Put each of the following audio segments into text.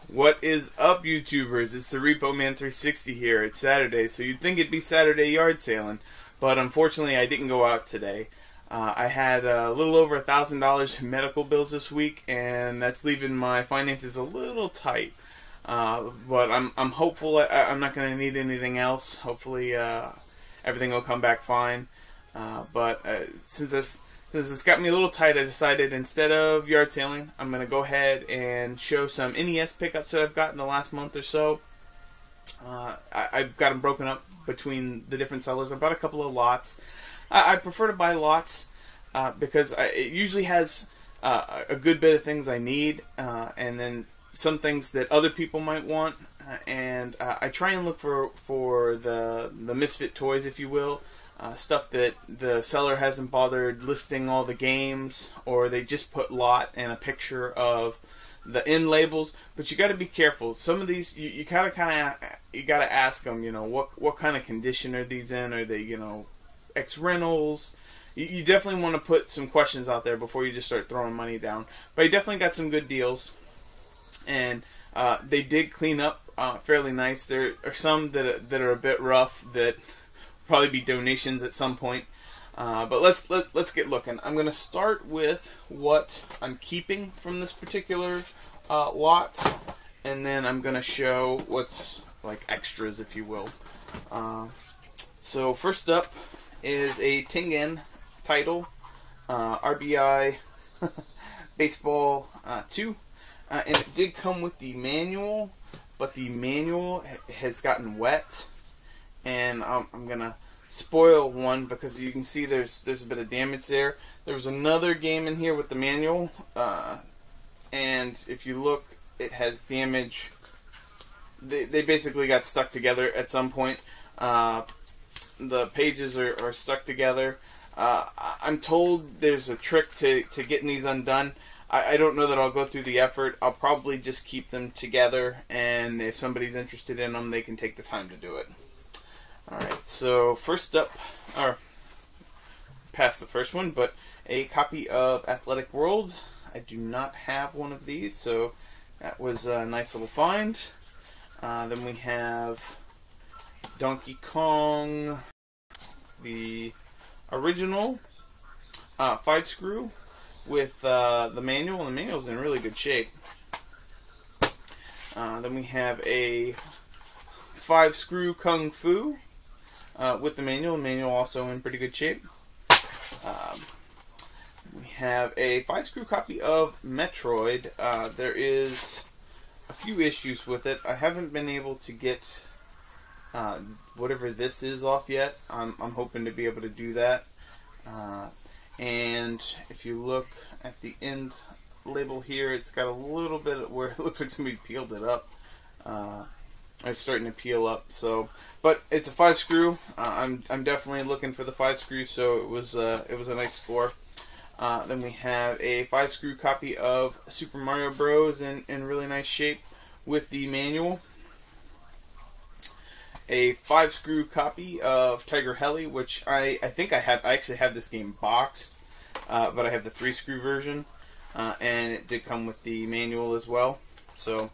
What is up, YouTubers? It's the Repo Man 360 here. It's Saturday, so you'd think it'd be Saturday yard sailing, but unfortunately I didn't go out today. I had a little over $1,000 in medical bills this week, and that's leaving my finances a little tight. But I'm hopeful I'm not going to need anything else. Hopefully everything will come back fine. But since it's got me a little tight, I decided instead of yard sailing, I'm going to go ahead and show some NES pickups that I've got in the last month or so. I've got them broken up between the different sellers. I've bought a couple of lots. I prefer to buy lots because it usually has a good bit of things I need, and then some things that other people might want. And I try and look for the misfit toys, if you will. Stuff that the seller hasn't bothered listing all the games, or they just put lot and a picture of the end labels. But you got to be careful. Some of these you gotta ask them. You know, what kind of condition are these in? Are they, you know, ex rentals? You definitely want to put some questions out there before you just start throwing money down. But I definitely got some good deals, and they did clean up fairly nice. There are some that are a bit rough that probably be donations at some point, but let's get looking. I'm gonna start with what I'm keeping from this particular lot, and then I'm gonna show what's like extras, if you will. So first up is a Tengen title, RBI Baseball 2, and it did come with the manual, but the manual has gotten wet. And I'm gonna spoil one because you can see there's a bit of damage there. There was another game in here with the manual, and if you look, it has damage. They basically got stuck together at some point. The pages are stuck together. I'm told there's a trick to getting these undone. I don't know that I'll go through the effort. I'll probably just keep them together, and if somebody's interested in them, they can take the time to do it. Alright, so first up, or past the first one, but a copy of Athletic World. I do not have one of these, so that was a nice little find. Then we have Donkey Kong, the original 5-screw with the manual, and the manual's in really good shape. Then we have a 5-screw Kung Fu with the manual. The manual also in pretty good shape. We have a 5-screw copy of Metroid. There is a few issues with it. I haven't been able to get whatever this is off yet. I'm hoping to be able to do that. And if you look at the end label here, it's got a little bit where it looks like somebody peeled it up. It's starting to peel up. So, but it's a 5-screw. I'm definitely looking for the 5-screw, so it was a nice score. Then we have a 5-screw copy of Super Mario Bros. in really nice shape with the manual. A 5-screw copy of Tiger Heli, which I think I have. I actually have this game boxed, but I have the 3-screw version, and it did come with the manual as well. So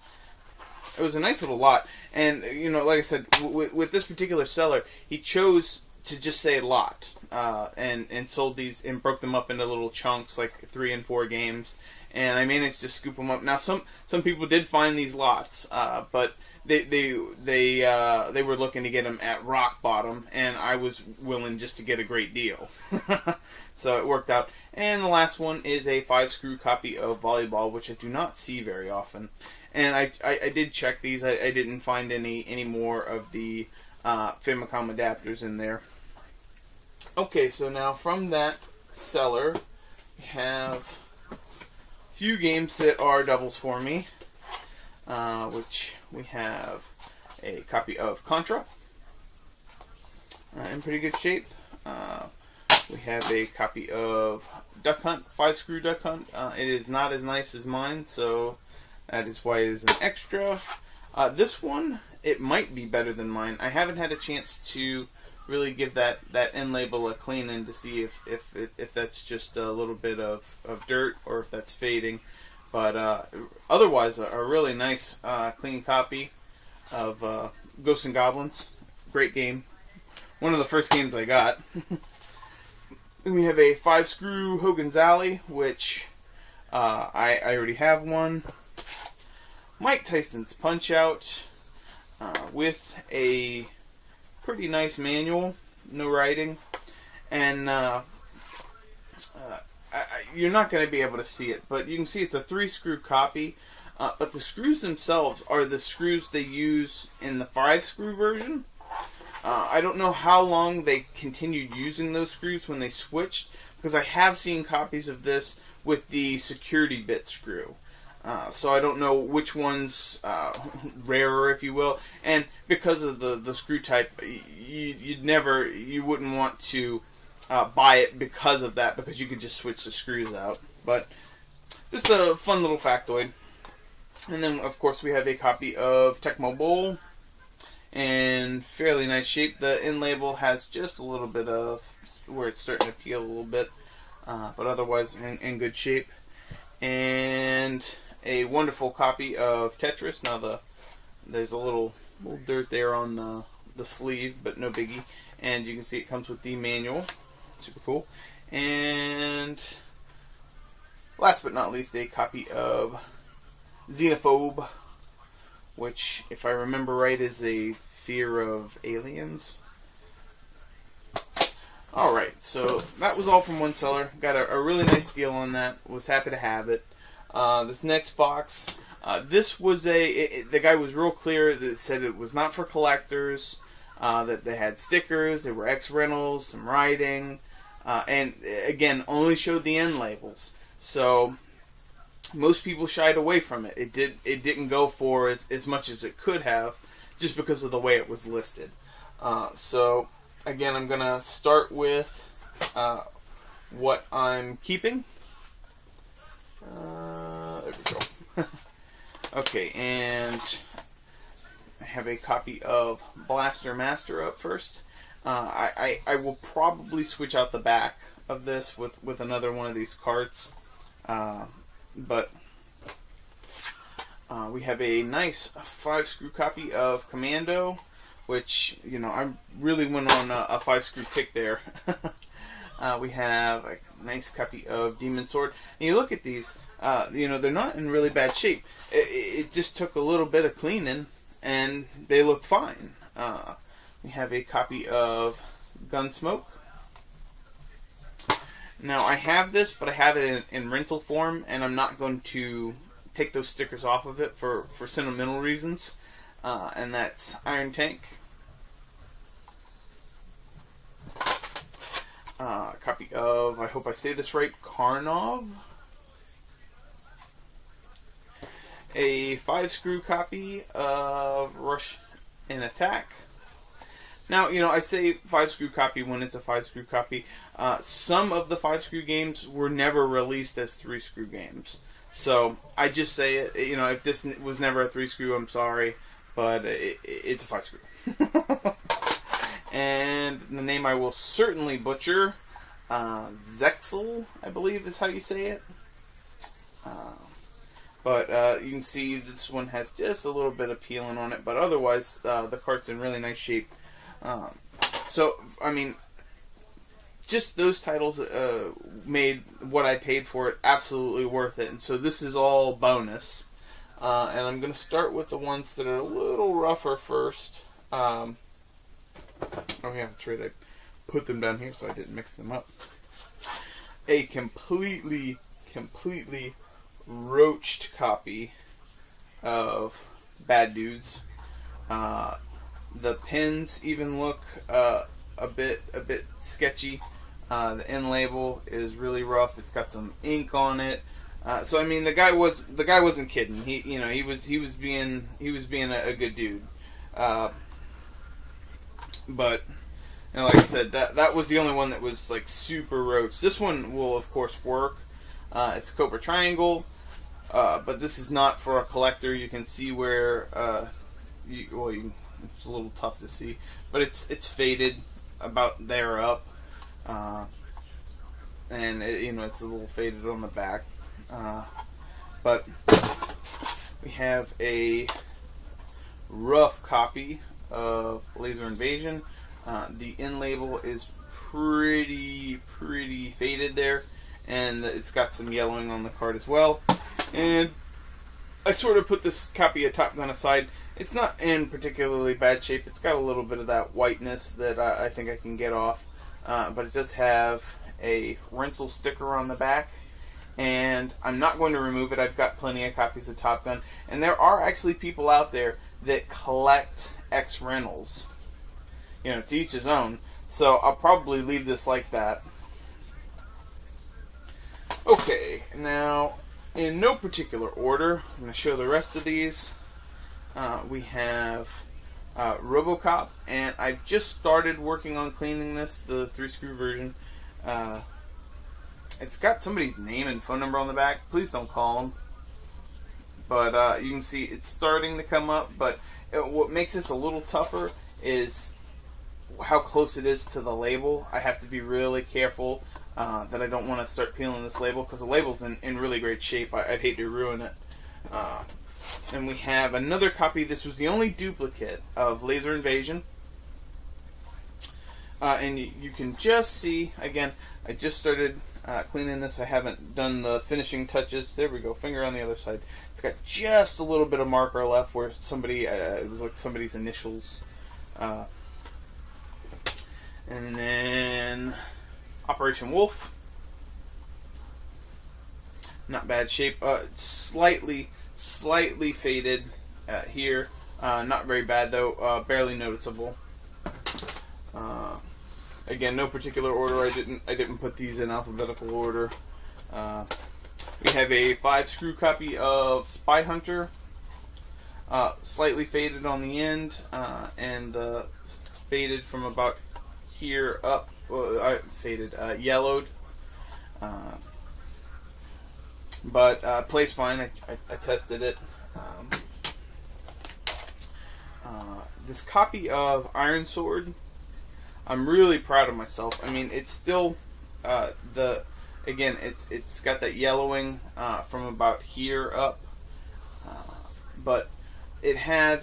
it was a nice little lot. And, you know, like I said, with this particular seller, he chose to just say lot, and sold these and broke them up into little chunks, like 3 and 4 games. And I managed to scoop them up. Now, some people did find these lots, but they were looking to get them at rock bottom, and I was willing just to get a great deal. So it worked out. And the last one is a 5-screw copy of Volleyball, which I do not see very often. And I did check these. I didn't find any more of the Famicom adapters in there. Okay, so now from that seller, we have a few games that are doubles for me, which we have a copy of Contra in pretty good shape. We have a copy of Duck Hunt, 5-screw Duck Hunt. It is not as nice as mine, so that is why it is an extra. This one, it might be better than mine. I haven't had a chance to really give that end label a clean in to see if that's just a little bit of dirt or if that's fading. But otherwise, a really nice, clean copy of Ghosts and Goblins. Great game. One of the first games I got. Then we have a 5-screw Hogan's Alley, which I already have one. Mike Tyson's Punch-Out with a pretty nice manual, no writing, and you're not going to be able to see it, but you can see it's a 3-screw copy, but the screws themselves are the screws they use in the 5-screw version. I don't know how long they continued using those screws when they switched, because I have seen copies of this with the security bit screw. So I don't know which one's rarer, if you will. And because of the screw type, you wouldn't want to buy it because of that, because you could just switch the screws out. But just a fun little factoid. And then, of course, we have a copy of Tecmo Bowl. In fairly nice shape. The end label has just a little bit of where it's starting to peel a little bit, but otherwise in good shape. And a wonderful copy of Tetris. Now there's a little dirt there on the sleeve, but no biggie. And you can see it comes with the manual. Super cool. And last but not least, a copy of Xenophobe, which, if I remember right, is a fear of aliens. Alright, so that was all from one seller. Got a really nice deal on that. Was happy to have it. This next box, this was the guy was real clear that said it was not for collectors, that they had stickers, they were ex-rentals, some writing, and again, only showed the end labels. So most people shied away from it. It didn't go for as much as it could have, just because of the way it was listed. So again, I'm gonna start with what I'm keeping. There we go. Okay, and I have a copy of Blaster Master up first. I will probably switch out the back of this with another one of these carts. But we have a nice 5-screw copy of Commando, which, you know, I really went on a 5-screw kick there. We have a nice copy of Demon Sword. And you look at these, you know, they're not in really bad shape. It just took a little bit of cleaning, and they look fine. We have a copy of Gunsmoke. Now, I have this, but I have it in rental form, and I'm not going to take those stickers off of it for sentimental reasons. And that's Iron Tank. Copy of, I hope I say this right, Karnov. A 5-screw copy of Rush and Attack. Now, you know, I say 5-screw copy when it's a 5-screw copy. Some of the 5-screw games were never released as 3-screw games. So, I just say it, you know, if this was never a 3-screw, I'm sorry, but it's a 5-screw. And the name I will certainly butcher, Zexel, I believe is how you say it. But you can see this one has just a little bit of peeling on it, but otherwise the cart's in really nice shape. So, I mean, just those titles made what I paid for it absolutely worth it. And so this is all bonus. And I'm going to start with the ones that are a little rougher first. Oh yeah, that's right. I put them down here so I didn't mix them up. A completely roached copy of Bad Dudes. The pins even look a bit sketchy. The end label is really rough. It's got some ink on it. So I mean, the guy wasn't kidding. He was being a good dude. But, you know, like I said, that was the only one that was like super roach. This one will of course work. It's Cobra Triangle, but this is not for a collector. You can see where it's a little tough to see, but it's faded about there up, and it's a little faded on the back. But we have a rough copy of Laser Invasion. The in label is pretty faded there, and it's got some yellowing on the card as well. And I sort of put this copy of Top Gun aside. It's not in particularly bad shape. It's got a little bit of that whiteness that I think I can get off, but it does have a rental sticker on the back, and I'm not going to remove it. I've got plenty of copies of Top Gun, and there are actually people out there that collect X rentals. You know, to each his own. So I'll probably leave this like that. Okay, now in no particular order, I'm going to show the rest of these. We have RoboCop, and I've just started working on cleaning this, the 3-screw version. It's got somebody's name and phone number on the back. Please don't call them. But you can see it's starting to come up, but what makes this a little tougher is how close it is to the label. I have to be really careful that I don't want to start peeling this label, because the label's in really great shape. I'd hate to ruin it. And we have another copy. This was the only duplicate of Laser Invasion. And you can just see, again, I just started cleaning this. I haven't done the finishing touches. There we go, finger on the other side. It's got just a little bit of marker left where somebody, it was like somebody's initials. And then Operation Wolf. Not bad shape. Slightly faded here. Not very bad though. Barely noticeable. Again, no particular order. I didn't put these in alphabetical order. We have a 5-screw copy of Spy Hunter. Slightly faded on the end, and faded from about here up. Yellowed. But plays fine. I tested it. This copy of Iron Sword, I'm really proud of myself. I mean, it's still it's got that yellowing from about here up, but it had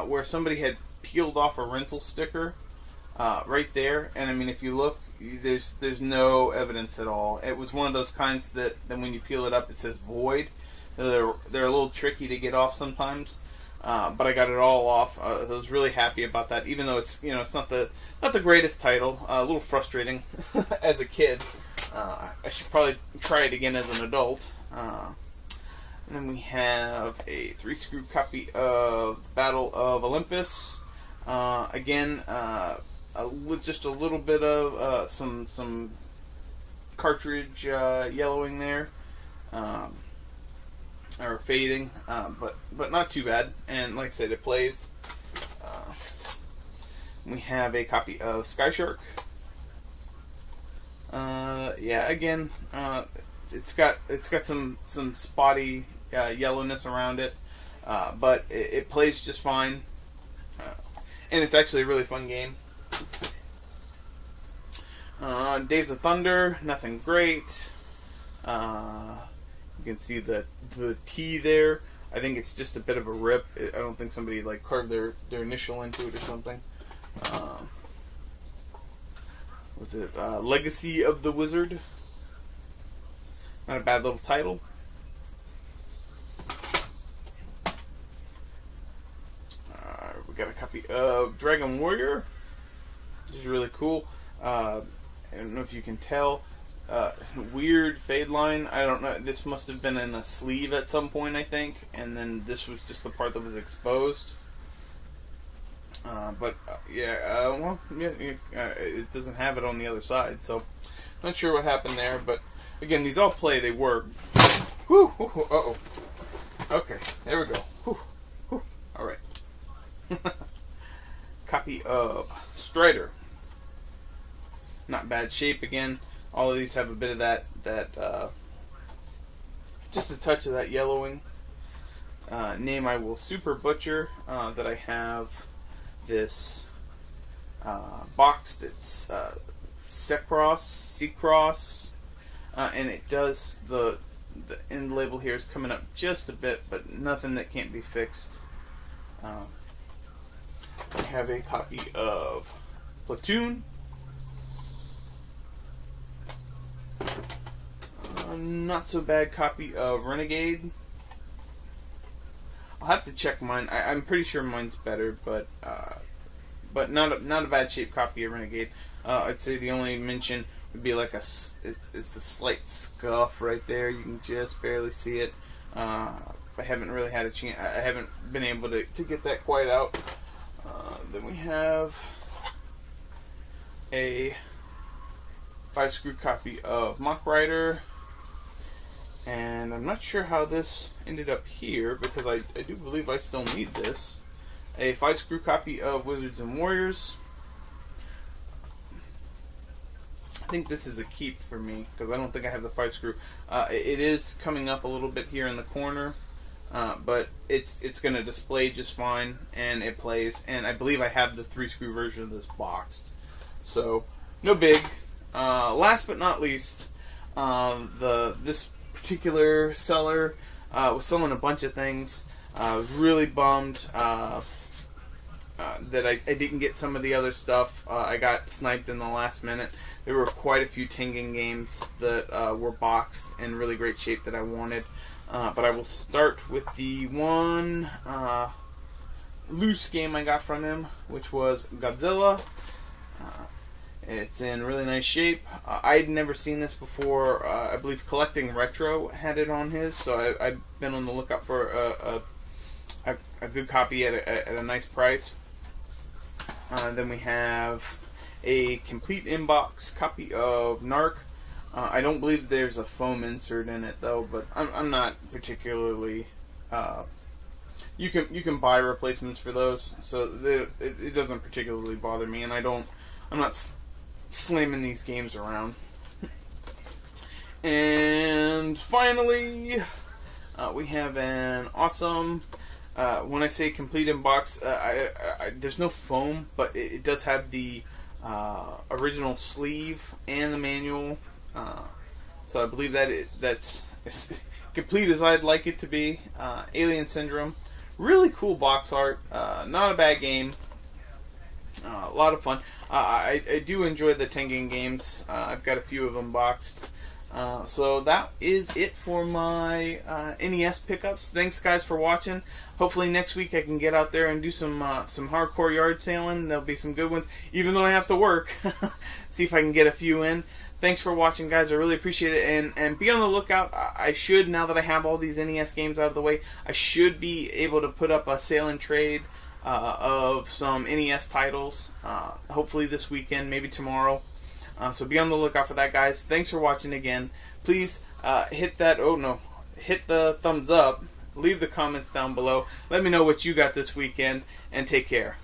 where somebody had peeled off a rental sticker right there, and I mean, if you look, there's no evidence at all. It was one of those kinds that then when you peel it up, it says void. They're a little tricky to get off sometimes. But I got it all off. I was really happy about that, even though it's it's not the greatest title. A little frustrating as a kid. I should probably try it again as an adult. And then we have a 3-screw copy of Battle of Olympus. Again, with just a little bit of some cartridge yellowing there. Or fading, but not too bad. And like I said, it plays. We have a copy of Sky Shark. Yeah, again, it's got some spotty yellowness around it, but it plays just fine. And it's actually a really fun game. Days of Thunder, nothing great. You can see the T there. I think it's just a bit of a rip. I don't think somebody like carved their initial into it or something. Was it Legacy of the Wizard? Not a bad little title. We got a copy of Dragon Warrior, which is really cool. I don't know if you can tell. Weird fade line. I don't know. This must have been in a sleeve at some point, I think, and then this was just the part that was exposed. It doesn't have it on the other side, so not sure what happened there. But again, these all play. They work. Whew, uh-oh. Okay, there we go. Whew, whew. All right. Copy of Strider. Not bad shape again. All of these have a bit of that just a touch of that yellowing. Name I will super butcher. That I have this box that's Secross, and it does the end label here is coming up just a bit, but nothing that can't be fixed. I have a copy of Platoon. Not so bad copy of Renegade. I'll have to check mine. I'm pretty sure mine's better, but not a bad shape copy of Renegade. I'd say the only mention would be like it's a slight scuff right there. You can just barely see it. I haven't really had a chance. I haven't been able to get that quite out. Then we have a 5-screw copy of Mock Rider. And I'm not sure how this ended up here, because I do believe I still need this. A 5-screw copy of Wizards and Warriors. I think this is a keep for me, because I don't think I have the 5-screw. It is coming up a little bit here in the corner, but it's going to display just fine, and it plays. And I believe I have the 3-screw version of this boxed. So, no big. Last but not least, this particular seller was selling a bunch of things. I was really bummed that I didn't get some of the other stuff. I got sniped in the last minute. There were quite a few Tengen games that were boxed in really great shape that I wanted. But I will start with the one loose game I got from him, which was Godzilla. It's in really nice shape. I'd never seen this before. I believe Collecting Retro had it on his, so I've been on the lookout for a good copy at a nice price. Then we have a complete inbox copy of Narc. I don't believe there's a foam insert in it though, but I'm not particularly. You can buy replacements for those, so it doesn't particularly bother me, and I'm not slamming these games around. And finally, we have an awesome. When I say complete inbox, there's no foam, but it does have the original sleeve and the manual. So I believe that's as complete as I'd like it to be. Alien Syndrome, really cool box art. Not a bad game. A lot of fun. I do enjoy the Tengen games. I've got a few of them boxed. So that is it for my NES pickups. Thanks guys for watching. Hopefully next week I can get out there and do some hardcore yard sailing. There'll be some good ones, even though I have to work. See if I can get a few in. Thanks for watching, guys. I really appreciate it. And be on the lookout. I should, now that I have all these NES games out of the way, I should be able to put up a sale and trade of some NES titles. Hopefully this weekend, maybe tomorrow. So be on the lookout for that, guys. Thanks for watching again. Please hit the thumbs up. Leave the comments down below. Let me know what you got this weekend, and take care.